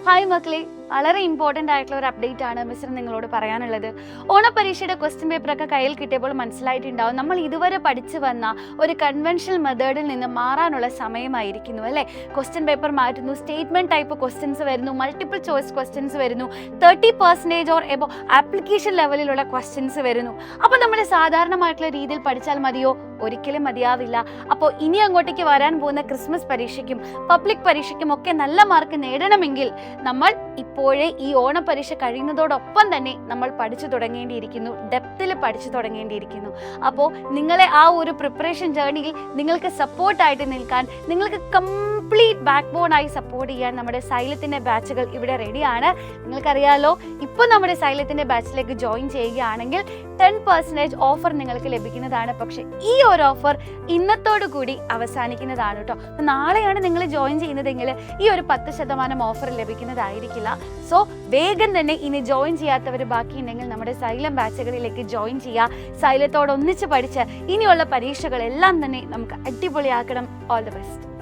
Hi മക്കളെ, വളരെ important ആയിട്ടുള്ള ഒരു അപ്ഡേറ്റ് ആണ് മിസ്റ്റർ നിങ്ങളോട് പറയാനുള്ളത്. ഓണപരീക്ഷയുടെ ക്വസ്റ്റ്യൻ പേപ്പറൊക്കെ കയ്യിൽ കിട്ടിയപ്പോൾ മനസ്സിലായിട്ടുണ്ടാവും നമ്മൾ ഇതുവരെ പഠിച്ചു വന്ന ഒരു കൺവെൻഷണൽ മെത്തേഡിൽ നിന്ന് മാറാനുള്ള സമയമായിരിക്കുന്നു അല്ലേ. ക്വസ്റ്റ്യൻ പേപ്പർ മാറ്റുന്നു, സ്റ്റേറ്റ്മെൻറ്റ് ടൈപ്പ് ക്വസ്റ്റ്യൻസ് വരുന്നു, മൾട്ടിപ്പിൾ ചോയ്സ് ക്വസ്റ്റ്യൻസ് വരുന്നു, 30% ഓർ എബോ ആപ്ലിക്കേഷൻ ലെവലിലുള്ള ക്വസ്റ്റ്യൻസ് വരുന്നു. അപ്പോൾ നമ്മൾ സാധാരണമായിട്ടുള്ള രീതിയിൽ പഠിച്ചാൽ മതിയോ? ഒരിക്കലും മതിയാവില്ല. അപ്പോൾ ഇനി അങ്ങോട്ടേക്ക് വരാൻ പോകുന്ന ക്രിസ്മസ് പരീക്ഷയ്ക്കും പബ്ലിക് പരീക്ഷയ്ക്കും ഒക്കെ നല്ല മാർക്ക് നേടണമെങ്കിൽ നമ്മൾ ഇപ്പോഴേ ഈ ഓണപരീക്ഷ കഴിയുന്നതോടൊപ്പം തന്നെ നമ്മൾ പഠിച്ചു തുടങ്ങേണ്ടിയിരിക്കുന്നു, ഡെപ്തിൽ പഠിച്ചു തുടങ്ങേണ്ടിയിരിക്കുന്നു. അപ്പോൾ നിങ്ങളെ ആ ഒരു പ്രിപ്പറേഷൻ ജേർണിയിൽ നിങ്ങൾക്ക് സപ്പോർട്ടായിട്ട് നിൽക്കാൻ, നിങ്ങൾക്ക് കംപ്ലീറ്റ് ബാക്ക് ബോണായി സപ്പോർട്ട് ചെയ്യാൻ നമ്മുടെ സൈലത്തിൻ്റെ ബാച്ചുകൾ ഇവിടെ റെഡിയാണ്. നിങ്ങൾക്കറിയാലോ, ഇപ്പോൾ നമ്മുടെ സൈലത്തിൻ്റെ ബാച്ചിലേക്ക് ജോയിൻ ചെയ്യുകയാണെങ്കിൽ 10% ഓഫർ നിങ്ങൾക്ക് ലഭിക്കുന്നതാണ്. പക്ഷേ ഈ ഒരു ഓഫർ ഇന്നത്തോടു കൂടി അവസാനിക്കുന്നതാണ് കേട്ടോ. അപ്പോൾ നാളെയാണ് നിങ്ങൾ ജോയിൻ ചെയ്യുന്നതെങ്കിൽ ഈ ഒരു 10% ഓഫർ ലഭിക്കുന്നതായിരിക്കില്ല. സോ വേഗം തന്നെ ഇനി ജോയിൻ ചെയ്യാത്തവർ ബാക്കിയുണ്ടെങ്കിൽ നമ്മുടെ സൈലം ബാച്ചുകളിലേക്ക് ജോയിൻ ചെയ്യുക. സൈലത്തോടൊന്നിച്ച് പഠിച്ച് ഇനിയുള്ള പരീക്ഷകളെല്ലാം തന്നെ നമുക്ക് അടിപൊളിയാക്കണം. All the best.